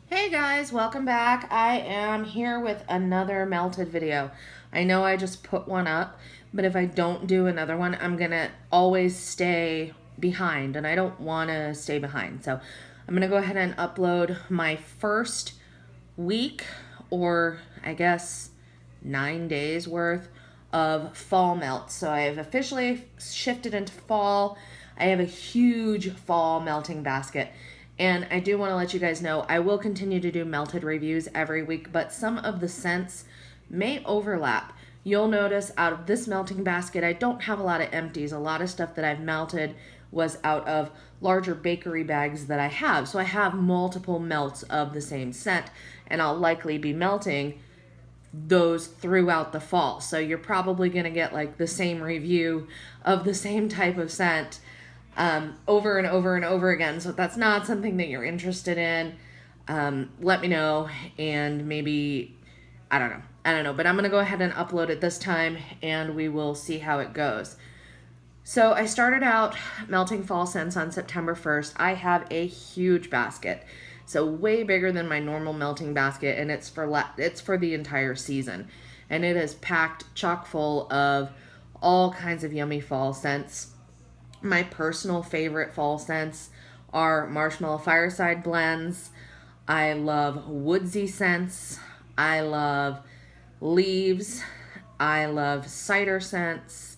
Hey guys, welcome back. I am here with another melted video. I know I just put one up, but if I don't do another one, I'm gonna always stay behind, and I don't wanna stay behind. So I'm gonna go ahead and upload my first week, or I guess 9 days worth of fall melts. So I've officially shifted into fall. I have a huge fall melting basket. And I do want to let you guys know, I will continue to do melted reviews every week, but some of the scents may overlap. You'll notice out of this melting basket, I don't have a lot of empties. A lot of stuff that I've melted was out of larger bakery bags that I have. So I have multiple melts of the same scent, and I'll likely be melting those throughout the fall. So you're probably going to get like the same review of the same type of scent over and over and over again. So if that's not something that you're interested in, let me know, and maybe, I don't know, but I'm going to go ahead and upload it this time, and we will see how it goes. So I started out melting fall scents on September 1st. I have a huge basket, so way bigger than my normal melting basket, and it's for the entire season. And it is packed chock full of all kinds of yummy fall scents. My personal favorite fall scents are marshmallow fireside blends. I love woodsy scents. I love leaves. I love cider scents.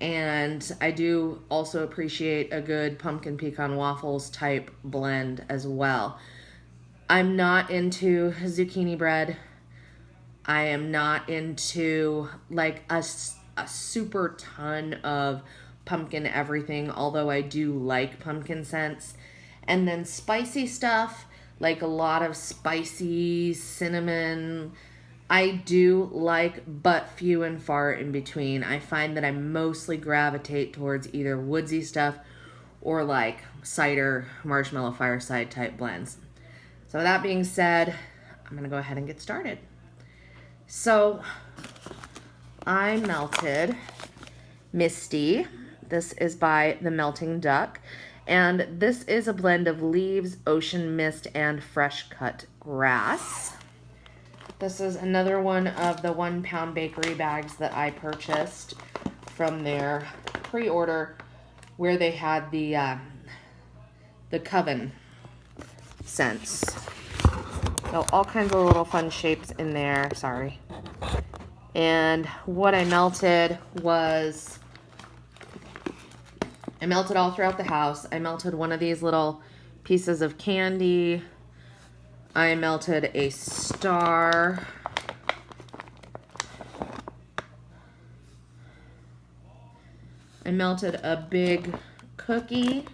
And I do also appreciate a good pumpkin pecan waffles type blend as well. I'm not into zucchini bread. I am not into like a super ton of pumpkin everything, although I do like pumpkin scents. And then spicy stuff, like a lot of spicy cinnamon, I do like, but few and far in between. I find that I mostly gravitate towards either woodsy stuff or like cider, marshmallow fireside type blends. So that being said, I'm gonna go ahead and get started. So I melted Misty. This is by The Melting Duck, and this is a blend of leaves, ocean mist, and fresh cut grass. This is another one of the 1 pound bakery bags that I purchased from their pre-order, where they had the coven scents. So all kinds of little fun shapes in there. Sorry. And what I melted was, I melted all throughout the house. I melted one of these little pieces of candy. I melted a star. I melted a big cookie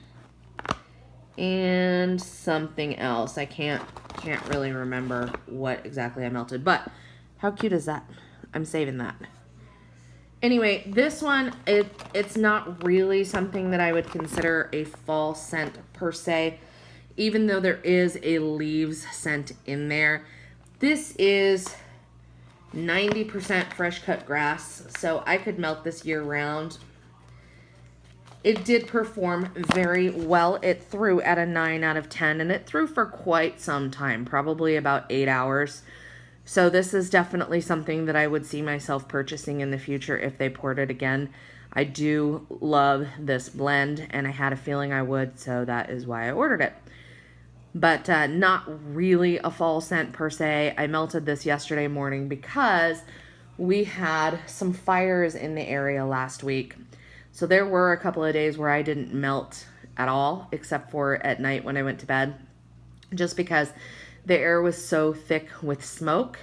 and something else. I can't really remember what exactly I melted, but how cute is that? I'm saving that. Anyway, this one, it's not really something that I would consider a fall scent per se, even though there is a leaves scent in there. This is 90% fresh cut grass, so I could melt this year round. It did perform very well. It threw at a 9 out of 10, and it threw for quite some time, probably about 8 hours. So this is definitely something that I would see myself purchasing in the future if they poured it again. I do love this blend, and I had a feeling I would, so that is why I ordered it. But not really a fall scent per se. I melted this yesterday morning because we had some fires in the area last week. So there were a couple of days where I didn't melt at all, except for at night when I went to bed, just because the air was so thick with smoke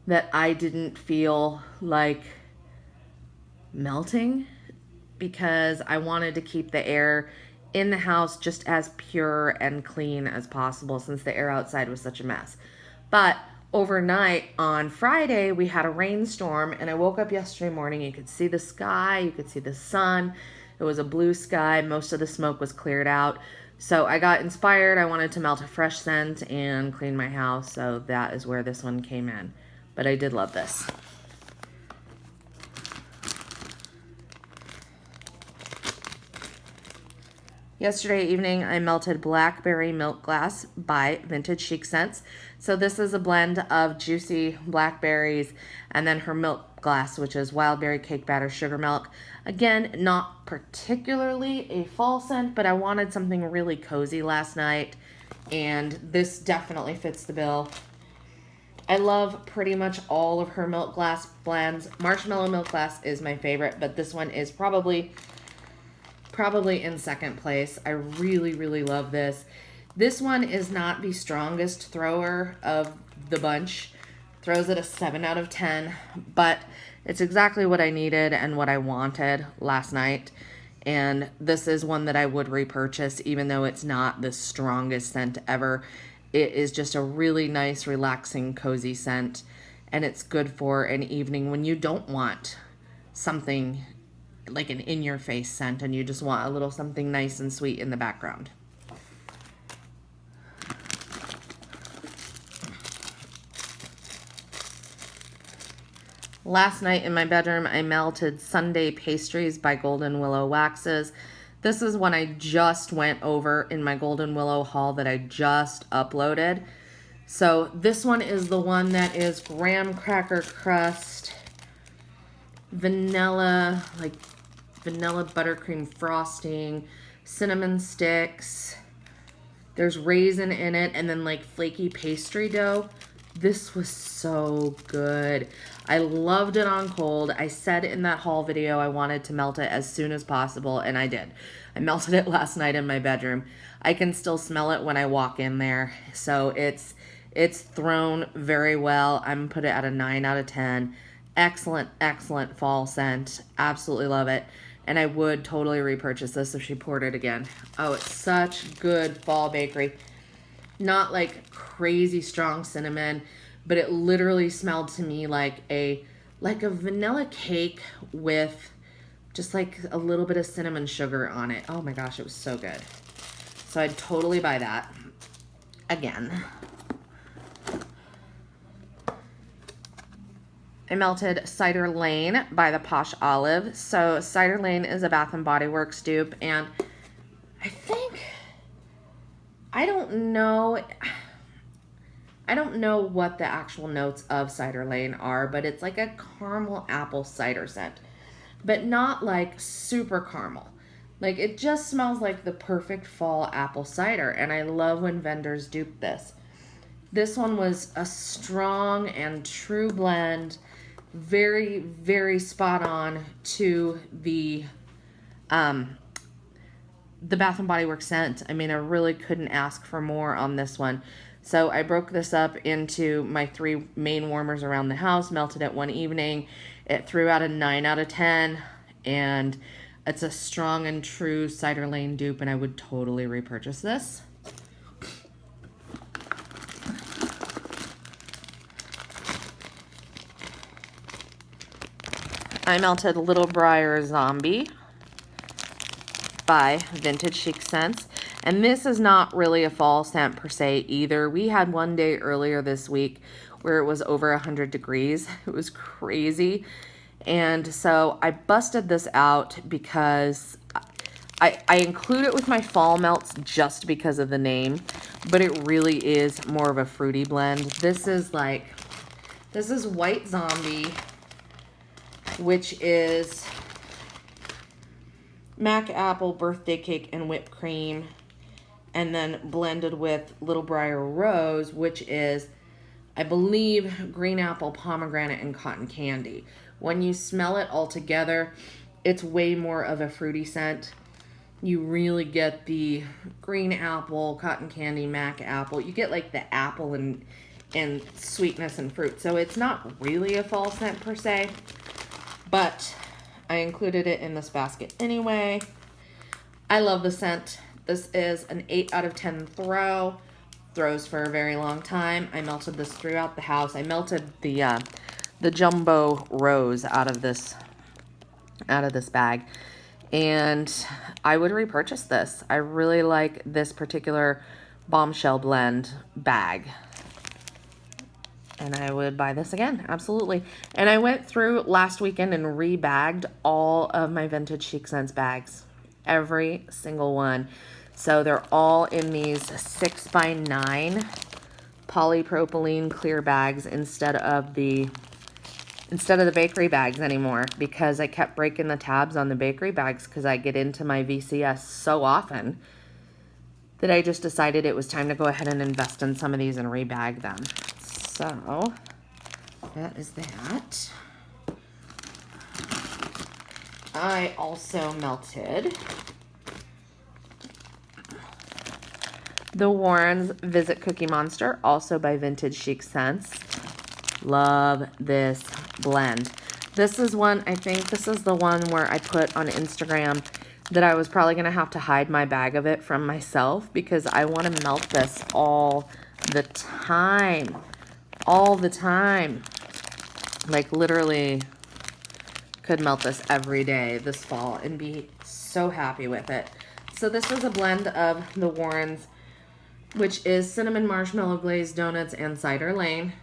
that I didn't feel like melting, because I wanted to keep the air in the house just as pure and clean as possible, since the air outside was such a mess. But overnight on Friday, we had a rainstorm, and I woke up yesterday morning. You could see the sky, you could see the sun. It was a blue sky. Most of the smoke was cleared out. So I got inspired. I wanted to melt a fresh scent and clean my house, so that is where this one came in. But I did love this. Yesterday evening, I melted Blackberry Milk Glass by Vintage Chic Scents. So this is a blend of juicy blackberries and then her milk glass, which is wild berry cake batter sugar milk. Again, not particularly a fall scent, but I wanted something really cozy last night, and this definitely fits the bill. I love pretty much all of her milk glass blends. Marshmallow Milk Glass is my favorite, but this one is probably in second place. I really, really love this. This one is not the strongest thrower of the bunch. Throws it a 7 out of 10, but it's exactly what I needed and what I wanted last night. And this is one that I would repurchase, even though it's not the strongest scent ever. It is just a really nice, relaxing, cozy scent, and it's good for an evening when you don't want something like an in-your-face scent and you just want a little something nice and sweet in the background. Last night in my bedroom, I melted Sunday Pastries by Golden Willow Waxes. This is one I just went over in my Golden Willow haul that I just uploaded. So this one is the one that is graham cracker crust, vanilla buttercream frosting, cinnamon sticks. There's raisin in it, and then like flaky pastry dough. This was so good. I loved it on cold. I said in that haul video I wanted to melt it as soon as possible, and I did. I melted it last night in my bedroom. I can still smell it when I walk in there. So it's thrown very well. I'm gonna put it at a 9 out of 10. Excellent, excellent fall scent. Absolutely love it. And I would totally repurchase this if she poured it again. Oh, it's such good fall bakery. Not like crazy strong cinnamon, but it literally smelled to me like a vanilla cake with just like a little bit of cinnamon sugar on it. Oh my gosh, it was so good. So I'd totally buy that again. I melted Cider Lane by the Posh Olive. So Cider Lane is a Bath & Body Works dupe, and I don't know what the actual notes of Cider Lane are, but it's like a caramel apple cider scent, but not like super caramel. Like it just smells like the perfect fall apple cider, and I love when vendors dupe this. This one was a strong and true blend, very, very spot on to the Bath & Body Works scent. I mean, I really couldn't ask for more on this one. So I broke this up into my 3 main warmers around the house, melted it one evening. It threw out a 9 out of 10, and it's a strong and true Cider Lane dupe, and I would totally repurchase this. I melted Little Briar Zombie by Vintage Chic Scents. And this is not really a fall scent per se either. We had one day earlier this week where it was over 100 degrees. It was crazy. And so I busted this out because I include it with my fall melts just because of the name, but it really is more of a fruity blend. This is White Zombie, which is Mac Apple, birthday cake, and whipped cream, and then blended with Little Briar Rose, which is, I believe, green apple, pomegranate, and cotton candy. When you smell it all together, it's way more of a fruity scent. You really get the green apple, cotton candy, Mac apple. You get like the apple and sweetness and fruit. So it's not really a fall scent per se, but I included it in this basket anyway. I love the scent. This is an 8 out of 10 throw. Throws for a very long time. I melted this throughout the house. I melted the jumbo rose out of this bag, and I would repurchase this. I really like this particular Bombshell blend bag, and I would buy this again, absolutely. And I went through last weekend and rebagged all of my Vintage Chic Scents bags, every single one. So they're all in these 6x9 polypropylene clear bags instead of the bakery bags anymore, because I kept breaking the tabs on the bakery bags because I get into my VCS so often that I just decided it was time to go ahead and invest in some of these and rebag them. So that is that. I also melted the Warren's Visit Cookie Monster, also by Vintage Chic Scents. Love this blend. This is one, I think this is the one where I put on Instagram that I was probably going to have to hide my bag of it from myself because I want to melt this all the time. All the time. Like literally could melt this every day this fall and be so happy with it. So this was a blend of the Warren's, which is Cinnamon Marshmallow Glazed Donuts and Cider Lane,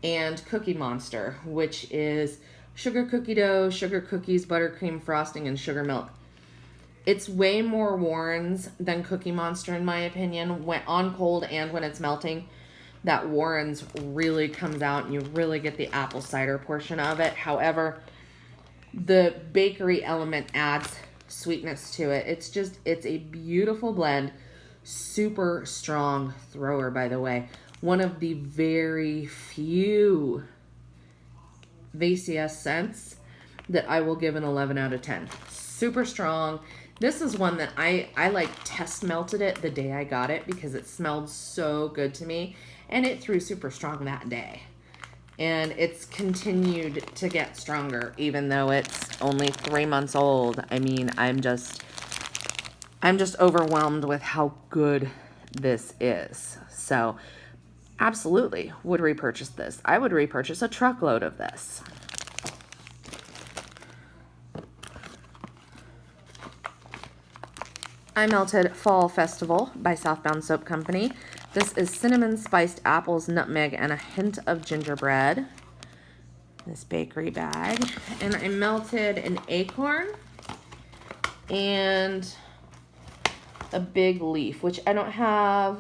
and Cookie Monster, which is sugar cookie dough, sugar cookies, buttercream frosting, and sugar milk. It's way more Warren's than Cookie Monster in my opinion. When on cold and when it's melting, that Warren's really comes out and you really get the apple cider portion of it. However, the bakery element adds sweetness to it. It's a beautiful blend. Super strong thrower, by the way. One of the very few VCS scents that I will give an 11 out of 10. Super strong. This is one that I like test melted it the day I got it because it smelled so good to me, and it threw super strong that day. And it's continued to get stronger even though it's only 3 months old. I mean, I'm just overwhelmed with how good this is. So absolutely would repurchase this. I would repurchase a truckload of this. I melted Fall Festival by Southbound Soap Company. This is cinnamon spiced apples, nutmeg, and a hint of gingerbread. This bakery bag. And I melted an acorn and a big leaf, which I don't have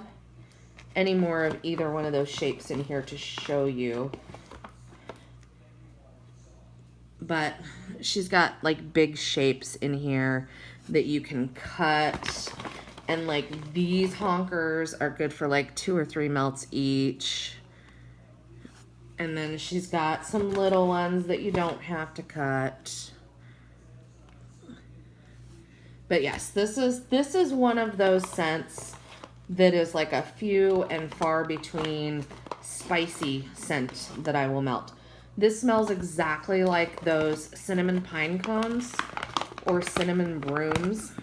any more of either one of those shapes in here to show you. But she's got like big shapes in here that you can cut. And like these honkers are good for like 2 or 3 melts each. And then she's got some little ones that you don't have to cut. But yes, this is one of those scents that is like a few and far between spicy scent that I will melt. This smells exactly like those cinnamon pine cones or cinnamon brooms.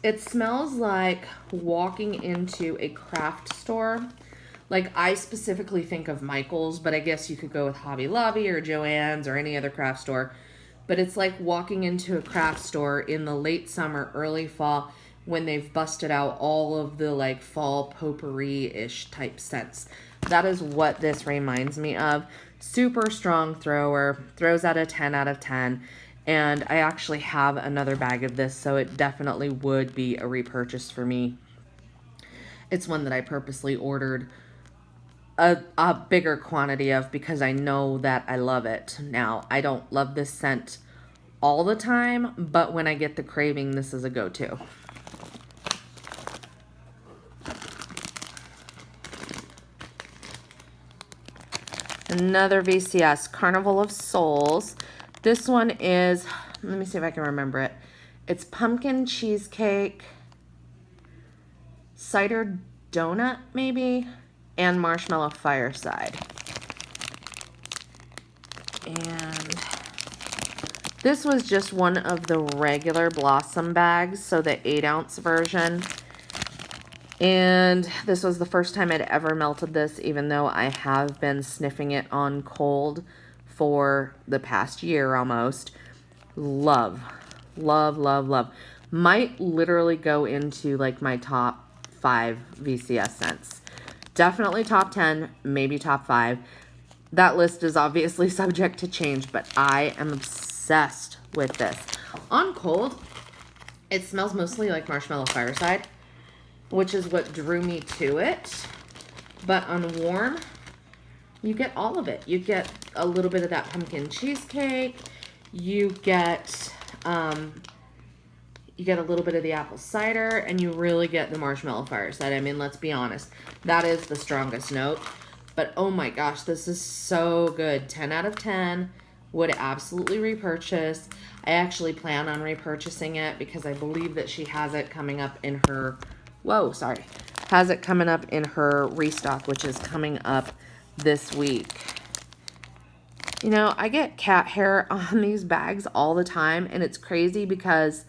It smells like walking into a craft store. Like I specifically think of Michael's, but I guess you could go with Hobby Lobby or Joann's or any other craft store. But it's like walking into a craft store in the late summer, early fall, when they've busted out all of the like fall potpourri-ish type scents. That is what this reminds me of. Super strong thrower, throws out a 10 out of 10. And I actually have another bag of this, so it definitely would be a repurchase for me. It's one that I purposely ordered a bigger quantity of because I know that I love it. Now, I don't love this scent all the time, but when I get the craving, this is a go-to. Another VCS, Carnival of Souls. This one is, let me see if I can remember it. It's pumpkin cheesecake, cider donut maybe, and marshmallow fireside. And this was just one of the regular Blossom bags, so the 8-ounce version. And this was the first time I'd ever melted this, even though I have been sniffing it on cold for the past year almost. Love, love, love, love. Might literally go into like my top 5 VCS scents. Definitely top 10, maybe top 5. That list is obviously subject to change, but I am obsessed with this. On cold, it smells mostly like marshmallow fireside. which is what drew me to it. But on warm, you get all of it. You get a little bit of that pumpkin cheesecake. You get a little bit of the apple cider, and you really get the marshmallow fireside. I mean, let's be honest. That is the strongest note. But oh my gosh, this is so good. 10 out of 10. Would absolutely repurchase. I actually plan on repurchasing it because I believe that she has it coming up in her, has it coming up in her restock, which is coming up this week. You know, I get cat hair on these bags all the time, and it's crazy because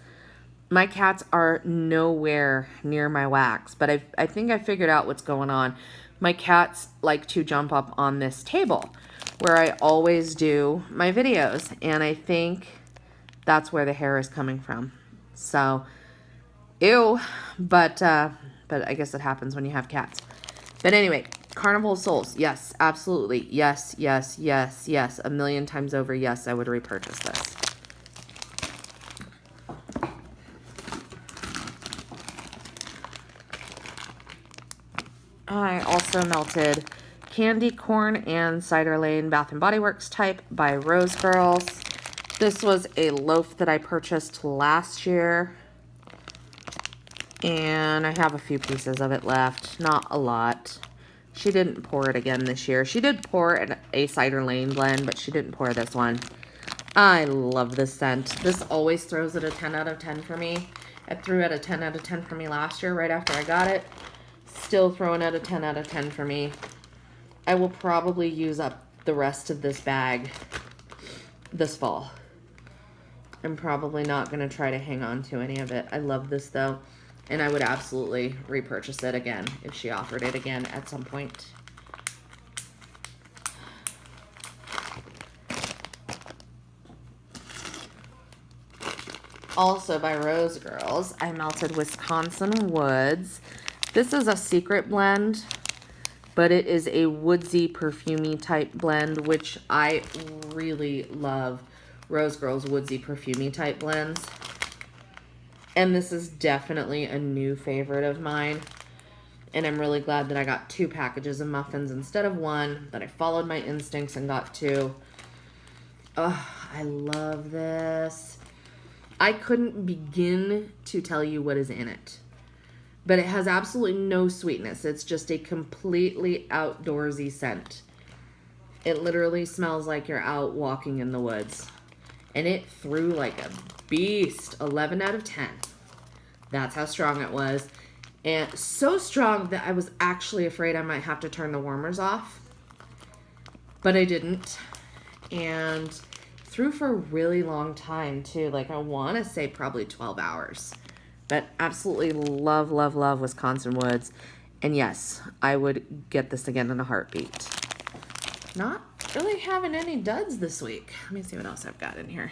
my cats are nowhere near my wax, but I think I figured out what's going on. My cats like to jump up on this table where I always do my videos, and I think that's where the hair is coming from. So, ew, but I guess it happens when you have cats. But anyway, Carnival of Souls, yes, absolutely, yes, yes, yes, yes, a million times over, yes, I would repurchase this. I also melted Candy Corn and Cider Lane Bath & Body Works type by Rose Girls. This was a loaf that I purchased last year, and I have a few pieces of it left, not a lot. She didn't pour it again this year. She did pour a Cider Lane blend, but she didn't pour this one. I love this scent. This always throws it a 10 out of 10 for me. It threw it a 10 out of 10 for me last year right after I got it. Still throwing out a 10 out of 10 for me. I will probably use up the rest of this bag this fall. I'm probably not going to try to hang on to any of it. I love this though, and I would absolutely repurchase it again if she offered it again at some point. Also by Rose Girls, I melted Wisconsin Woods. This is a secret blend, but it is a woodsy, perfumey type blend, which I really love. Rose Girls woodsy, perfumey type blends. And this is definitely a new favorite of mine. And I'm really glad that I got 2 packages of muffins instead of 1, that I followed my instincts and got 2. Oh, I love this. I couldn't begin to tell you what is in it. But it has absolutely no sweetness. It's just a completely outdoorsy scent. It literally smells like you're out walking in the woods. And it threw like a beast. 11 out of 10. That's how strong it was. And so strong that I was actually afraid I might have to turn the warmers off. But I didn't. And threw for a really long time too. Like I want to say probably 12 hours. But absolutely love, love, love Wisconsin Woods. And yes, I would get this again in a heartbeat. Not really having any duds this week. Let me see what else I've got in here.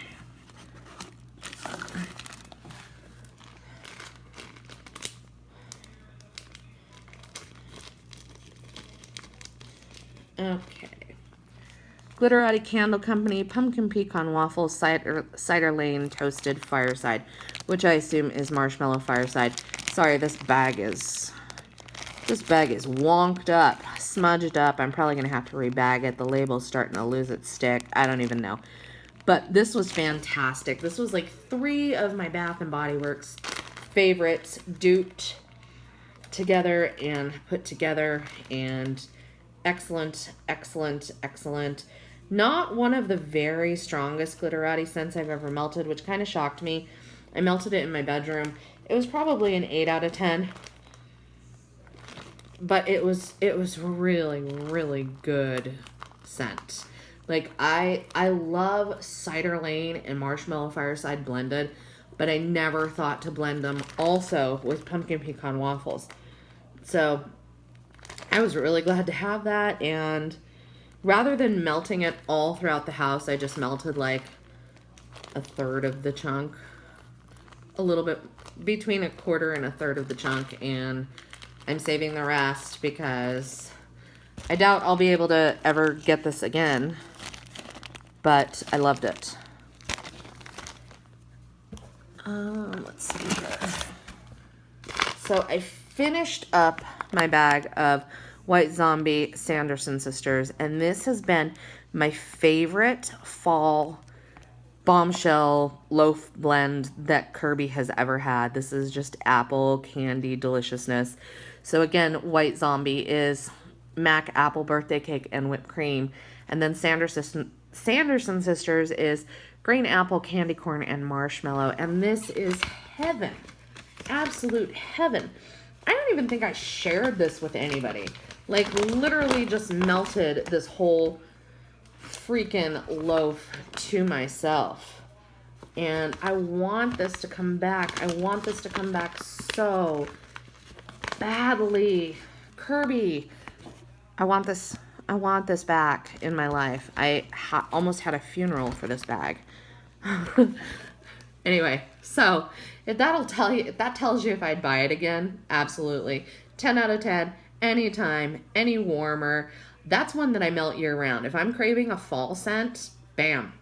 Okay. Glitterati Candle Company Pumpkin Pecan Waffles Cider Lane Toasted Fireside, which I assume is Marshmallow Fireside. Sorry, this bag is wonked up, smudged up. I'm probably gonna have to rebag it. The label's starting to lose its stick. I don't even know. But this was fantastic. This was like 3 of my Bath & Body Works favorites duped together and put together, and excellent, excellent, excellent. Not one of the very strongest Glitterati scents I've ever melted, which kind of shocked me. I melted it in my bedroom. It was probably an 8 out of 10. But it was really, really good scent. Like, I love Cider Lane and Marshmallow Fireside blended, but I never thought to blend them also with Pumpkin Pecan Waffles. So I was really glad to have that, and rather than melting it all throughout the house, I just melted like a third of the chunk. A little bit between a quarter and a third of the chunk, and I'm saving the rest because I doubt I'll be able to ever get this again, but I loved it. Let's see here. So I finished up my bag of White Zombie Sanderson Sisters, and this has been my favorite fall bombshell loaf blend that Kirby has ever had. This is just apple candy deliciousness. So again, White Zombie is Mac apple birthday cake and whipped cream, and then Sanderson Sisters is green apple, candy corn, and marshmallow, and this is heaven. Absolute heaven. I don't even think I shared this with anybody. Like, literally just melted this whole freaking loaf to myself. And I want this to come back. I want this to come back so badly. Kirby, I want this back in my life. I almost had a funeral for this bag. Anyway, so if that tells you if I'd buy it again, absolutely. 10 out of 10, anytime, any warmer. That's one that I melt year round. If I'm craving a fall scent, bam,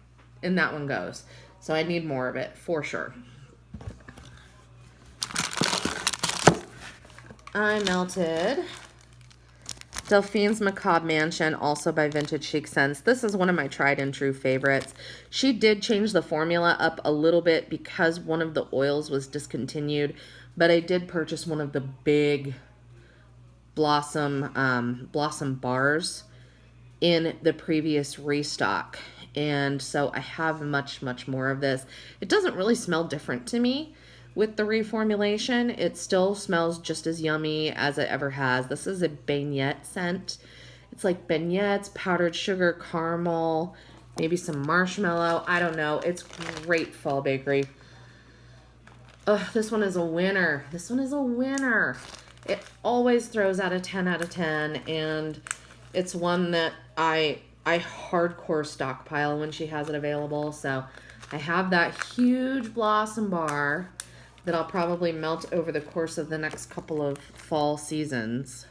and that one goes. So I need more of it for sure. I melted Delphine's Macabre Mansion, also by Vintage Chic Scents. This is one of my tried and true favorites. She did change the formula up a little bit because one of the oils was discontinued, but I did purchase one of the big blossom bars in the previous restock, and so I have much more of this. It doesn't really smell different to me with the reformulation. It still smells just as yummy as it ever has. This is a beignet scent. It's like beignets, powdered sugar, caramel, maybe some marshmallow. I don't know. It's great fall bakery. Oh, this one is a winner. This one is a winner. It always throws out a 10 out of 10, and it's one that I hardcore stockpile when she has it available. So I have that huge blossom bar that I'll probably melt over the course of the next couple of fall seasons.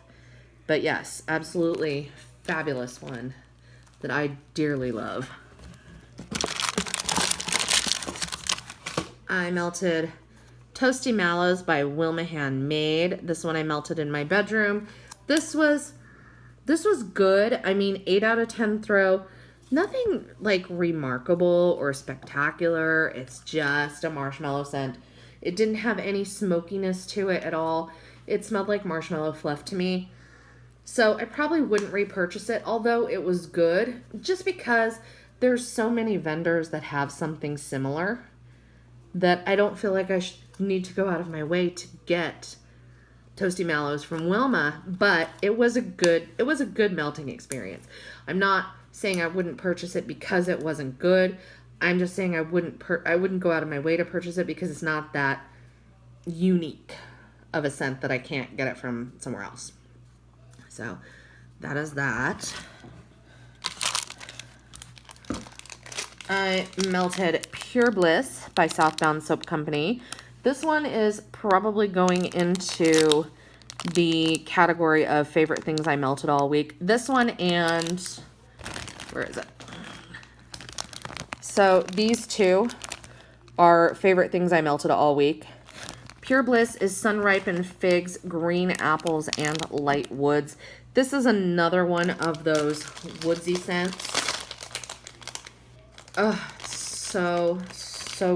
But yes, absolutely fabulous one that I dearly love. I melted Toasty Mallows by Wilma Handmade. This one I melted in my bedroom. This was good. I mean, 8 out of 10 throw. Nothing like remarkable or spectacular. It's just a marshmallow scent. It didn't have any smokiness to it at all. It smelled like marshmallow fluff to me. So I probably wouldn't repurchase it, although it was good, just because there's so many vendors that have something similar that I don't feel like I need to go out of my way to get Toasty Mallows from Wilma. But it was a good melting experience. I'm not saying I wouldn't purchase it because it wasn't good. I'm just saying I wouldn't go out of my way to purchase it because it's not that unique of a scent that I can't get it from somewhere else. So that is that. I melted Pure Bliss by Southbound Soap Company. This one is probably going into the category of favorite things I melted all week. This one and where is it? So these two are favorite things I melted all week. Pure Bliss is sun-ripened figs, green apples, and light woods. This is another one of those woodsy scents. Oh, so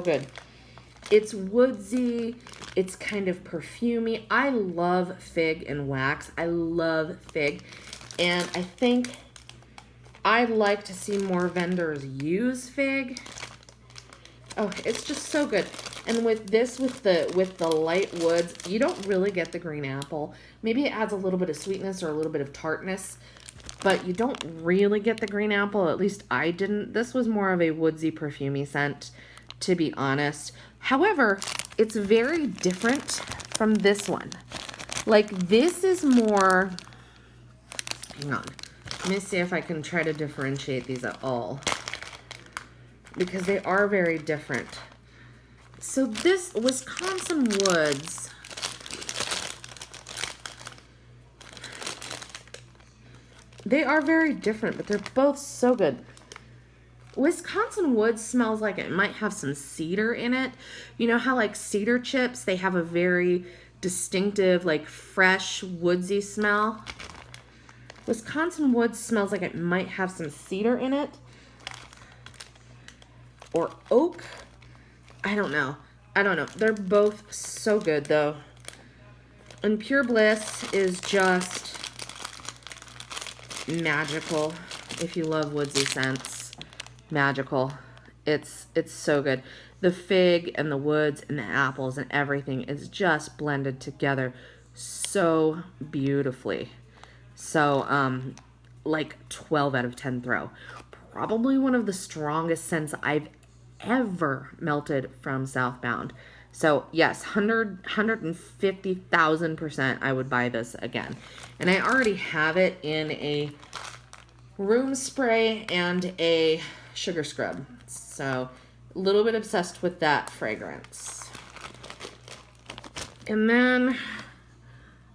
good. It's woodsy. It's kind of perfumey. I love fig and wax. I love fig. And I think I'd like to see more vendors use fig. Oh, it's just so good. And with this, with the light woods, you don't really get the green apple. Maybe it adds a little bit of sweetness or a little bit of tartness, but you don't really get the green apple. At least I didn't. This was more of a woodsy, perfumey scent, to be honest. However, it's very different from this one. Like, this is more, hang on. Let me see if I can try to differentiate these at all, because they are very different. So this Wisconsin Woods, they are very different, but they're both so good. Wisconsin Woods smells like it might have some cedar in it. You know how like cedar chips, they have a very distinctive, like fresh, woodsy smell. Wisconsin woods smells like it might have some cedar in it. Or oak. I don't know. They're both so good though. And Pure Bliss is just magical. If you love woodsy scents, magical. It's so good. The fig and the woods and the apples and everything is just blended together so beautifully. So, like 12 out of 10 throw. Probably one of the strongest scents I've ever melted from Southbound. So yes, 150,000% I would buy this again. And I already have it in a room spray and a sugar scrub. So a little bit obsessed with that fragrance. And then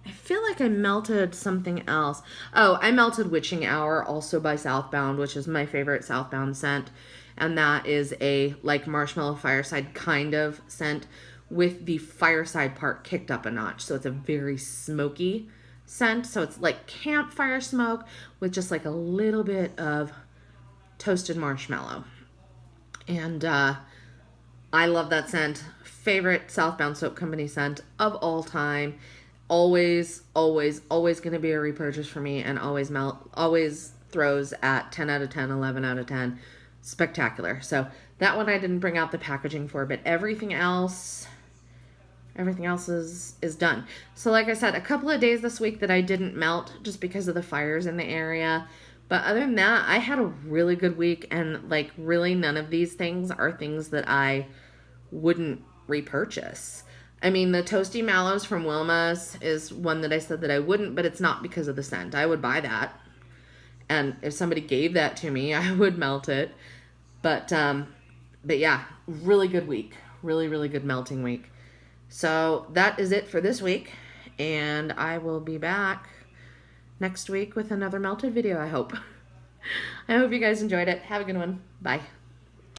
I feel like I melted something else. Oh, I melted Witching Hour, also by Southbound, which is my favorite Southbound scent. And that is a like marshmallow fireside kind of scent with the fireside part kicked up a notch. So it's a very smoky scent. So it's like campfire smoke with just like a little bit of toasted marshmallow. And I love that scent. Favorite Southbound Soap Company scent of all time. Always going to be a repurchase for me, and always throws at 10 out of 10, 11 out of 10. Spectacular. So that one I didn't bring out the packaging for, but everything else is done. So like I said, a couple of days this week that I didn't melt just because of the fires in the area. But other than that, I had a really good week, and like really none of these things are things that I wouldn't repurchase. I mean, the Toasty Mallows from Wilma's is one that I said that I wouldn't, but it's not because of the scent. I would buy that. And if somebody gave that to me, I would melt it. But yeah, really good week. Really good melting week. So that is it for this week. And I will be back next week with another melted video, I hope. I hope you guys enjoyed it. Have a good one. Bye.